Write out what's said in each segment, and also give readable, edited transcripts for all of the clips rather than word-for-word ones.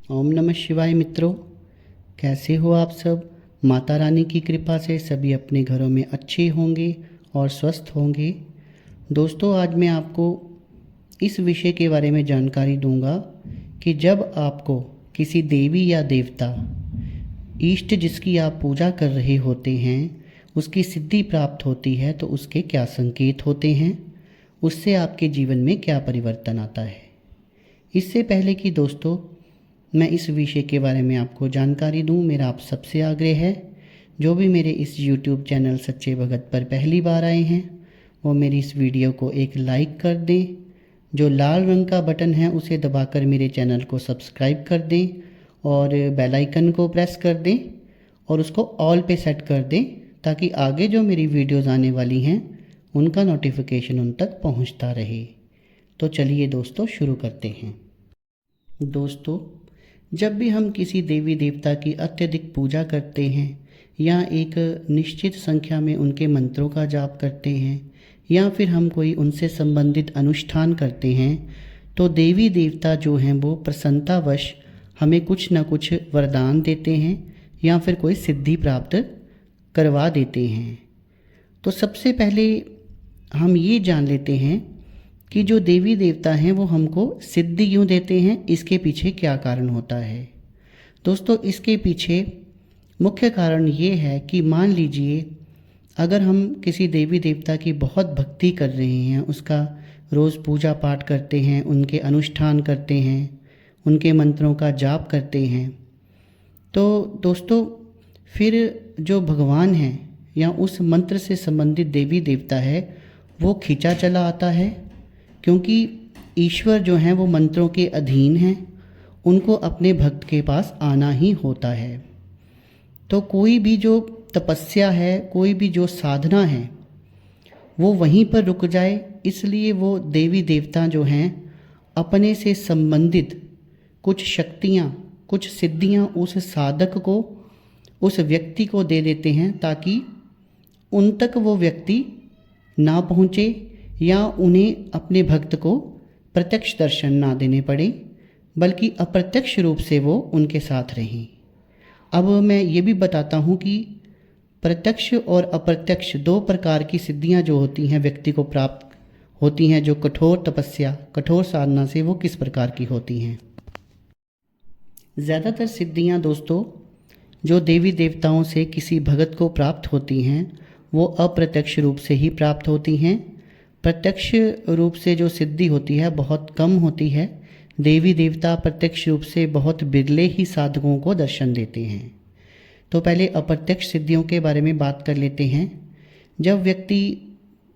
ओम नमः शिवाय मित्रों, कैसे हो आप सब। माता रानी की कृपा से सभी अपने घरों में अच्छे होंगे और स्वस्थ होंगे। दोस्तों, आज मैं आपको इस विषय के बारे में जानकारी दूंगा कि जब आपको किसी देवी या देवता, इष्ट जिसकी आप पूजा कर रहे होते हैं, उसकी सिद्धि प्राप्त होती है तो उसके क्या संकेत होते हैं, उससे आपके जीवन में क्या परिवर्तन आता है। इससे पहले कि दोस्तों मैं इस विषय के बारे में आपको जानकारी दूं, मेरा आप सबसे आग्रह है, जो भी मेरे इस YouTube चैनल सच्चे भगत पर पहली बार आए हैं वो मेरी इस वीडियो को एक लाइक कर दें। जो लाल रंग का बटन है उसे दबाकर मेरे चैनल को सब्सक्राइब कर दें और बेल आइकन को प्रेस कर दें और उसको ऑल पे सेट कर दें, ताकि आगे जो मेरी वीडियोज़ आने वाली हैं उनका नोटिफिकेशन उन तक पहुंचता रहे। तो चलिए दोस्तों शुरू करते हैं। दोस्तों, जब भी हम किसी देवी देवता की अत्यधिक पूजा करते हैं या एक निश्चित संख्या में उनके मंत्रों का जाप करते हैं या फिर हम कोई उनसे संबंधित अनुष्ठान करते हैं, तो देवी देवता जो हैं वो प्रसन्नतावश हमें कुछ न कुछ वरदान देते हैं या फिर कोई सिद्धि प्राप्त करवा देते हैं। तो सबसे पहले हम ये जान लेते हैं कि जो देवी देवता हैं वो हमको सिद्धि क्यों देते हैं, इसके पीछे क्या कारण होता है। दोस्तों, इसके पीछे मुख्य कारण ये है कि मान लीजिए अगर हम किसी देवी देवता की बहुत भक्ति कर रहे हैं, उसका रोज़ पूजा पाठ करते हैं, उनके अनुष्ठान करते हैं, उनके मंत्रों का जाप करते हैं, तो दोस्तों फिर जो भगवान है या उस मंत्र से संबंधित देवी देवता है वो खींचा चला आता है, क्योंकि ईश्वर जो हैं वो मंत्रों के अधीन हैं, उनको अपने भक्त के पास आना ही होता है। तो कोई भी जो तपस्या है, कोई भी जो साधना है वो वहीं पर रुक जाए, इसलिए वो देवी देवता जो हैं अपने से संबंधित कुछ शक्तियाँ, कुछ सिद्धियाँ उस साधक को, उस व्यक्ति को दे देते हैं, ताकि उन तक वो व्यक्ति ना पहुँचे या उन्हें अपने भक्त को प्रत्यक्ष दर्शन ना देने पड़े, बल्कि अप्रत्यक्ष रूप से वो उनके साथ रहें। अब मैं ये भी बताता हूँ कि प्रत्यक्ष और अप्रत्यक्ष दो प्रकार की सिद्धियाँ जो होती हैं व्यक्ति को प्राप्त होती हैं, जो कठोर तपस्या, कठोर साधना से, वो किस प्रकार की होती हैं। ज़्यादातर सिद्धियाँ दोस्तों जो देवी देवताओं से किसी भगत को प्राप्त होती हैं वो अप्रत्यक्ष रूप से ही प्राप्त होती हैं। प्रत्यक्ष रूप से जो सिद्धि होती है बहुत कम होती है। देवी देवता प्रत्यक्ष रूप से बहुत बिरले ही साधकों को दर्शन देते हैं। तो पहले अप्रत्यक्ष सिद्धियों के बारे में बात कर लेते हैं। जब व्यक्ति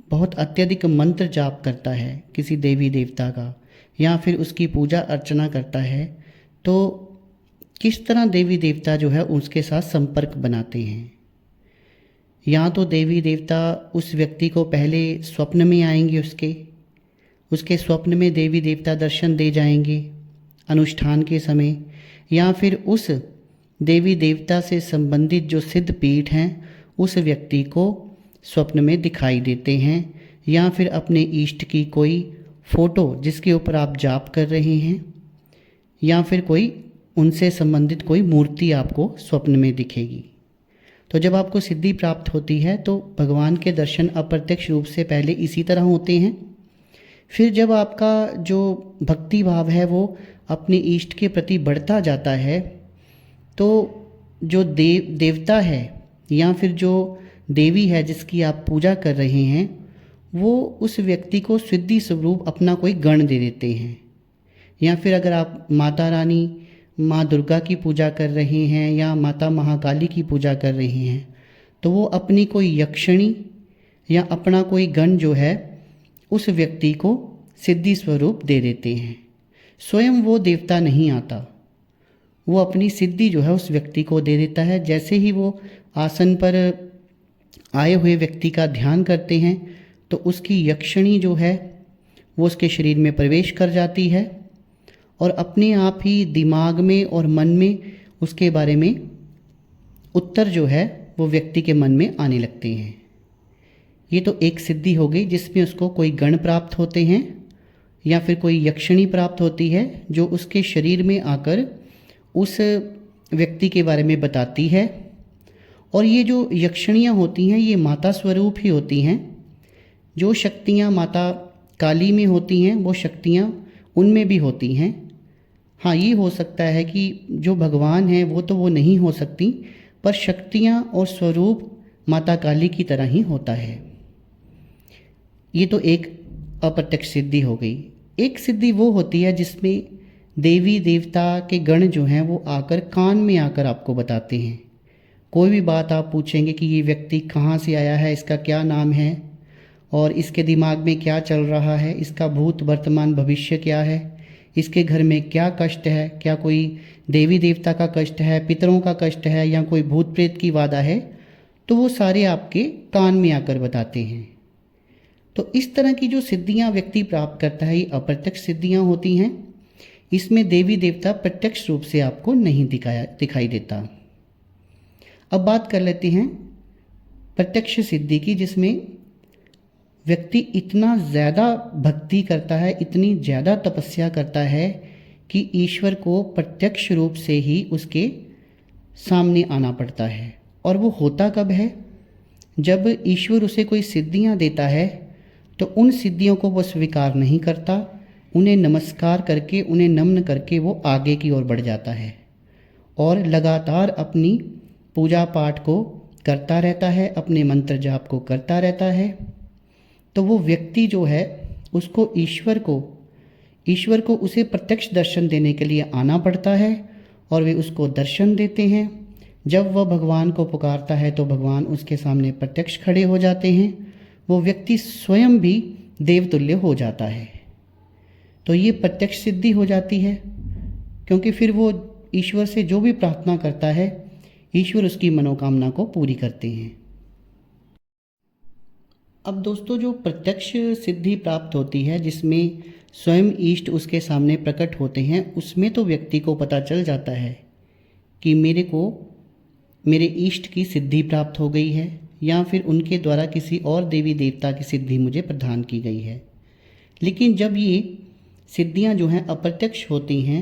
बहुत अत्यधिक मंत्र जाप करता है किसी देवी देवता का या फिर उसकी पूजा अर्चना करता है, तो किस तरह देवी देवता जो है उसके साथ संपर्क बनाते हैं। या तो देवी देवता उस व्यक्ति को पहले स्वप्न में आएंगे, उसके स्वप्न में देवी देवता दर्शन दे जाएंगे अनुष्ठान के समय, या फिर उस देवी देवता से संबंधित जो सिद्ध पीठ हैं उस व्यक्ति को स्वप्न में दिखाई देते हैं, या फिर अपने इष्ट की कोई फ़ोटो जिसके ऊपर आप जाप कर रहे हैं, या फिर कोई उनसे संबंधित कोई मूर्ति आपको स्वप्न में दिखेगी। तो जब आपको सिद्धि प्राप्त होती है तो भगवान के दर्शन अप्रत्यक्ष रूप से पहले इसी तरह होते हैं। फिर जब आपका जो भक्ति भाव है वो अपने इष्ट के प्रति बढ़ता जाता है, तो जो देवता है या फिर जो देवी है जिसकी आप पूजा कर रहे हैं, वो उस व्यक्ति को सिद्धि स्वरूप अपना कोई गण दे देते हैं। या फिर अगर आप माता रानी, माँ दुर्गा की पूजा कर रहे हैं या माता महाकाली की पूजा कर रहे हैं, तो वो अपनी कोई यक्षिणी या अपना कोई गण जो है उस व्यक्ति को सिद्धि स्वरूप दे देते हैं। स्वयं वो देवता नहीं आता, वो अपनी सिद्धि जो है उस व्यक्ति को दे देता है। जैसे ही वो आसन पर आए हुए व्यक्ति का ध्यान करते हैं तो उसकी यक्षिणी जो है वो उसके शरीर में प्रवेश कर जाती है और अपने आप ही दिमाग में और मन में उसके बारे में उत्तर जो है वो व्यक्ति के मन में आने लगते हैं। ये तो एक सिद्धि हो गई जिसमें उसको कोई गण प्राप्त होते हैं या फिर कोई यक्षिणी प्राप्त होती है जो उसके शरीर में आकर उस व्यक्ति के बारे में बताती है। और ये जो यक्षिणियाँ होती हैं ये माता स्वरूप ही होती हैं। जो शक्तियाँ माता काली में होती हैं वो शक्तियाँ उनमें भी होती हैं। हाँ, ये हो सकता है कि जो भगवान हैं वो नहीं हो सकती, पर शक्तियाँ और स्वरूप माता काली की तरह ही होता है। ये तो एक अप्रत्यक्ष सिद्धि हो गई। एक सिद्धि वो होती है जिसमें देवी देवता के गण जो हैं वो आकर कान में आकर आपको बताते हैं। कोई भी बात आप पूछेंगे कि ये व्यक्ति कहाँ से आया है, इसका क्या नाम है और इसके दिमाग में क्या चल रहा है, इसका भूत वर्तमान भविष्य क्या है, इसके घर में क्या कष्ट है, क्या कोई देवी देवता का कष्ट है, पितरों का कष्ट है या कोई भूत प्रेत की बाधा है, तो वो सारे आपके कान में आकर बताते हैं। तो इस तरह की जो सिद्धियां व्यक्ति प्राप्त करता है ये अप्रत्यक्ष सिद्धियां होती हैं। इसमें देवी देवता प्रत्यक्ष रूप से आपको नहीं दिखाई देता। अब बात कर लेते हैं प्रत्यक्ष सिद्धि की, जिसमें व्यक्ति इतना ज़्यादा भक्ति करता है, इतनी ज़्यादा तपस्या करता है कि ईश्वर को प्रत्यक्ष रूप से ही उसके सामने आना पड़ता है। और वो होता कब है? जब ईश्वर उसे कोई सिद्धियां देता है तो उन सिद्धियों को वो स्वीकार नहीं करता, उन्हें नमस्कार करके, उन्हें नम्न करके वो आगे की ओर बढ़ जाता है और लगातार अपनी पूजा पाठ को करता रहता है, अपने मंत्र जाप को करता रहता है। तो वो व्यक्ति जो है उसको ईश्वर को उसे प्रत्यक्ष दर्शन देने के लिए आना पड़ता है और वे उसको दर्शन देते हैं। जब वह भगवान को पुकारता है तो भगवान उसके सामने प्रत्यक्ष खड़े हो जाते हैं। वो व्यक्ति स्वयं भी देवतुल्य हो जाता है। तो ये प्रत्यक्ष सिद्धि हो जाती है, क्योंकि फिर वो ईश्वर से जो भी प्रार्थना करता है ईश्वर उसकी मनोकामना को पूरी करते हैं। अब दोस्तों, जो प्रत्यक्ष सिद्धि प्राप्त होती है जिसमें स्वयं इष्ट उसके सामने प्रकट होते हैं, उसमें तो व्यक्ति को पता चल जाता है कि मेरे इष्ट की सिद्धि प्राप्त हो गई है या फिर उनके द्वारा किसी और देवी देवता की सिद्धि मुझे प्रदान की गई है। लेकिन जब ये सिद्धियां जो हैं अप्रत्यक्ष होती हैं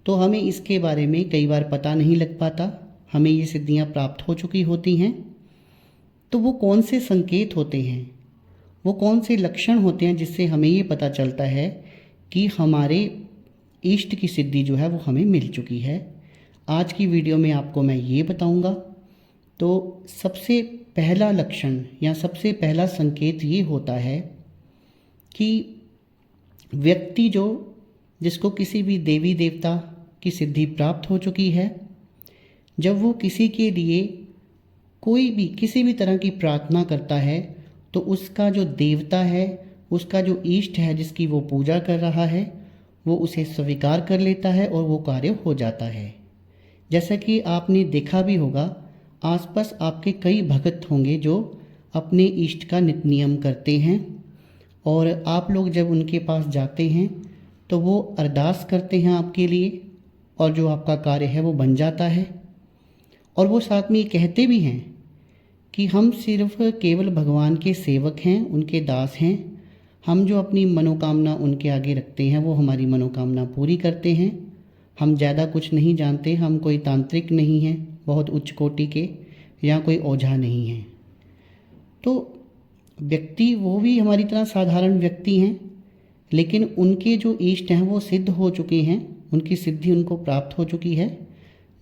तो हमें इसके बारे में कई बार पता नहीं लग पाता। हमें ये सिद्धियां प्राप्त हो चुकी होती हैं, तो वो कौन से संकेत होते हैं, वो कौन से लक्षण होते हैं जिससे हमें ये पता चलता है कि हमारे इष्ट की सिद्धि जो है वो हमें मिल चुकी है। आज की वीडियो में आपको मैं ये बताऊंगा। तो सबसे पहला लक्षण या सबसे पहला संकेत ये होता है कि व्यक्ति जिसको किसी भी देवी देवता की सिद्धि प्राप्त हो चुकी है, जब वो किसी के लिए किसी भी तरह की प्रार्थना करता है तो उसका जो देवता है, उसका जो इष्ट है जिसकी वो पूजा कर रहा है, वो उसे स्वीकार कर लेता है और वो कार्य हो जाता है। जैसा कि आपने देखा भी होगा, आसपास आपके कई भक्त होंगे जो अपने इष्ट का नित नियम करते हैं और आप लोग जब उनके पास जाते हैं तो वो अरदास करते हैं आपके लिए और जो आपका कार्य है वो बन जाता है। और वो साथ में ये कहते भी हैं कि हम सिर्फ केवल भगवान के सेवक हैं, उनके दास हैं। हम जो अपनी मनोकामना उनके आगे रखते हैं वो हमारी मनोकामना पूरी करते हैं। हम ज़्यादा कुछ नहीं जानते, हम कोई तांत्रिक नहीं हैं बहुत उच्च कोटि के, या कोई ओझा नहीं हैं। तो व्यक्ति वो भी हमारी तरह साधारण व्यक्ति हैं, लेकिन उनके जो इष्ट हैं वो सिद्ध हो चुके हैं, उनकी सिद्धि उनको प्राप्त हो चुकी है।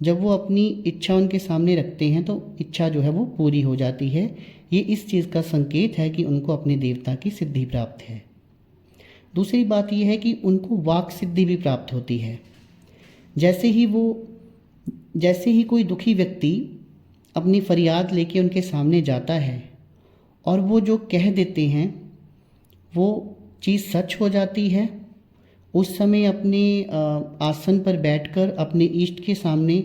जब वो अपनी इच्छा उनके सामने रखते हैं तो इच्छा जो है वो पूरी हो जाती है। ये इस चीज़ का संकेत है कि उनको अपने देवता की सिद्धि प्राप्त है। दूसरी बात ये है कि उनको वाक सिद्धि भी प्राप्त होती है। जैसे ही कोई दुखी व्यक्ति अपनी फरियाद लेके उनके सामने जाता है और वो जो कह देते हैं वो चीज़ सच हो जाती है। उस समय अपने आसन पर बैठकर अपने इष्ट के सामने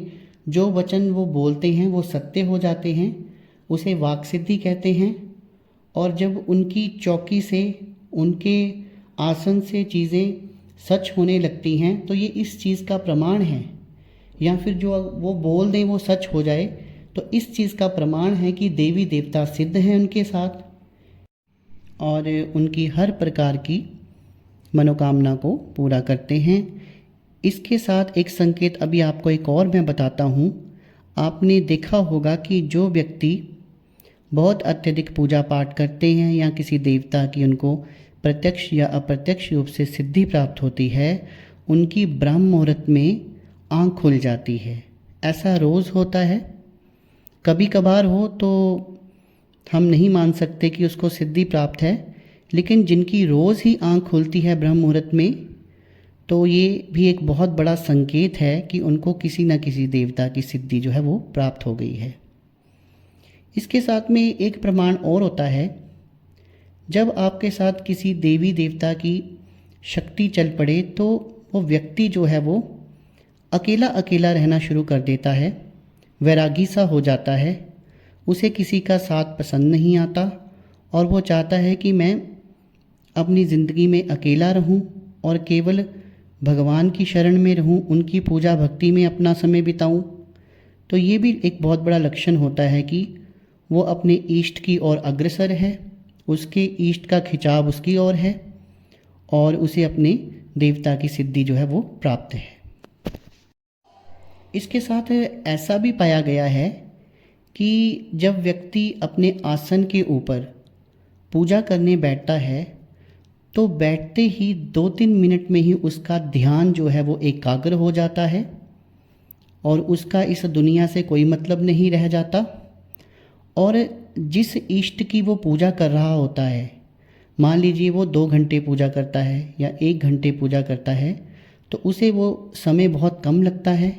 जो वचन वो बोलते हैं वो सत्य हो जाते हैं, उसे वाक सिद्धि कहते हैं। और जब उनकी चौकी से, उनके आसन से चीज़ें सच होने लगती हैं तो ये इस चीज़ का प्रमाण है, या फिर जो वो बोल दें वो सच हो जाए तो इस चीज़ का प्रमाण है कि देवी देवता सिद्ध हैं उनके साथ और उनकी हर प्रकार की मनोकामना को पूरा करते हैं। इसके साथ एक संकेत अभी आपको एक और मैं बताता हूँ। आपने देखा होगा कि जो व्यक्ति बहुत अत्यधिक पूजा पाठ करते हैं या किसी देवता की उनको प्रत्यक्ष या अप्रत्यक्ष रूप से सिद्धि प्राप्त होती है, उनकी ब्रह्म मुहूर्त में आँख खुल जाती है। ऐसा रोज़ होता है, कभी कभार हो तो हम नहीं मान सकते कि उसको सिद्धि प्राप्त है, लेकिन जिनकी रोज़ ही आँख खुलती है ब्रह्म मुहूर्त में, तो ये भी एक बहुत बड़ा संकेत है कि उनको किसी न किसी देवता की सिद्धि जो है वो प्राप्त हो गई है। इसके साथ में एक प्रमाण और होता है, जब आपके साथ किसी देवी देवता की शक्ति चल पड़े तो वो व्यक्ति जो है वो अकेला अकेला रहना शुरू कर देता है, वैरागी सा हो जाता है, उसे किसी का साथ पसंद नहीं आता और वो चाहता है कि मैं अपनी ज़िंदगी में अकेला रहूं और केवल भगवान की शरण में रहूं, उनकी पूजा भक्ति में अपना समय बिताऊं। तो ये भी एक बहुत बड़ा लक्षण होता है कि वो अपने इष्ट की ओर अग्रसर है, उसके इष्ट का खिंचाव उसकी ओर है और उसे अपने देवता की सिद्धि जो है वो प्राप्त है। इसके साथ ऐसा भी पाया गया है कि जब व्यक्ति अपने आसन के ऊपर पूजा करने बैठता है तो बैठते ही 2-3 मिनट में ही उसका ध्यान जो है वो एकाग्र हो जाता है और उसका इस दुनिया से कोई मतलब नहीं रह जाता। और जिस इष्ट की वो पूजा कर रहा होता है, मान लीजिए वो 2 घंटे पूजा करता है या 1 घंटे पूजा करता है, तो उसे वो समय बहुत कम लगता है,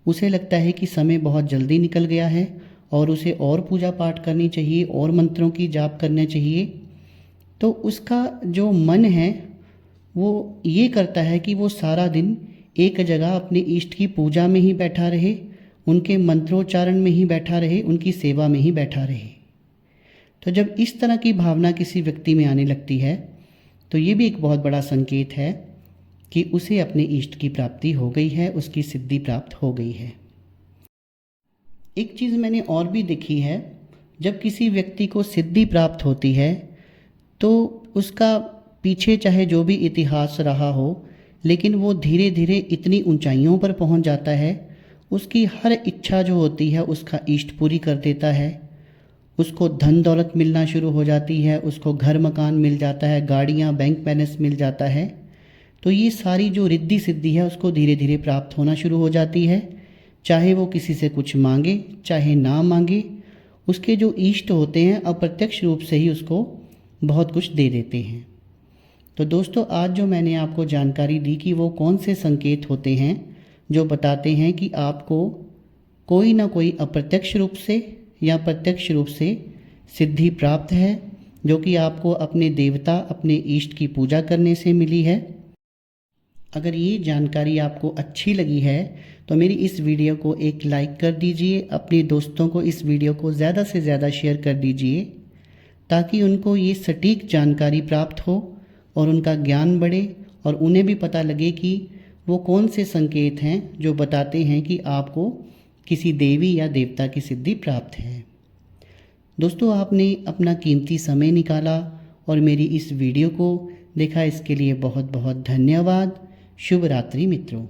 उसे लगता है कि समय बहुत जल्दी निकल गया है और उसे और पूजा पाठ करनी चाहिए और मंत्रों की जाप करना चाहिए। तो उसका जो मन है वो ये करता है कि वो सारा दिन एक जगह अपने इष्ट की पूजा में ही बैठा रहे, उनके मंत्रोच्चारण में ही बैठा रहे, उनकी सेवा में ही बैठा रहे। तो जब इस तरह की भावना किसी व्यक्ति में आने लगती है तो ये भी एक बहुत बड़ा संकेत है कि उसे अपने इष्ट की प्राप्ति हो गई है, उसकी सिद्धि प्राप्त हो गई है। एक चीज़ मैंने और भी देखी है, जब किसी व्यक्ति को सिद्धि प्राप्त होती है तो उसका पीछे चाहे जो भी इतिहास रहा हो, लेकिन वो धीरे धीरे इतनी ऊंचाइयों पर पहुंच जाता है, उसकी हर इच्छा जो होती है उसका इष्ट पूरी कर देता है, उसको धन दौलत मिलना शुरू हो जाती है, उसको घर मकान मिल जाता है, गाड़ियाँ बैंक बैलेंस मिल जाता है। तो ये सारी जो रिद्धि सिद्धि है उसको धीरे धीरे प्राप्त होना शुरू हो जाती है, चाहे वो किसी से कुछ मांगे चाहे ना मांगे, उसके जो इष्ट होते हैं अप्रत्यक्ष रूप से ही उसको बहुत कुछ दे देते हैं। तो दोस्तों, आज जो मैंने आपको जानकारी दी कि वो कौन से संकेत होते हैं जो बताते हैं कि आपको कोई ना कोई अप्रत्यक्ष रूप से या प्रत्यक्ष रूप से सिद्धि प्राप्त है, जो कि आपको अपने देवता अपने इष्ट की पूजा करने से मिली है। अगर ये जानकारी आपको अच्छी लगी है तो मेरी इस वीडियो को एक लाइक कर दीजिए, अपने दोस्तों को इस वीडियो को ज़्यादा से ज़्यादा शेयर कर दीजिए ताकि उनको ये सटीक जानकारी प्राप्त हो और उनका ज्ञान बढ़े और उन्हें भी पता लगे कि वो कौन से संकेत हैं जो बताते हैं कि आपको किसी देवी या देवता की सिद्धि प्राप्त है। दोस्तों, आपने अपना कीमती समय निकाला और मेरी इस वीडियो को देखा, इसके लिए बहुत बहुत धन्यवाद। शुभ रात्रि मित्रों।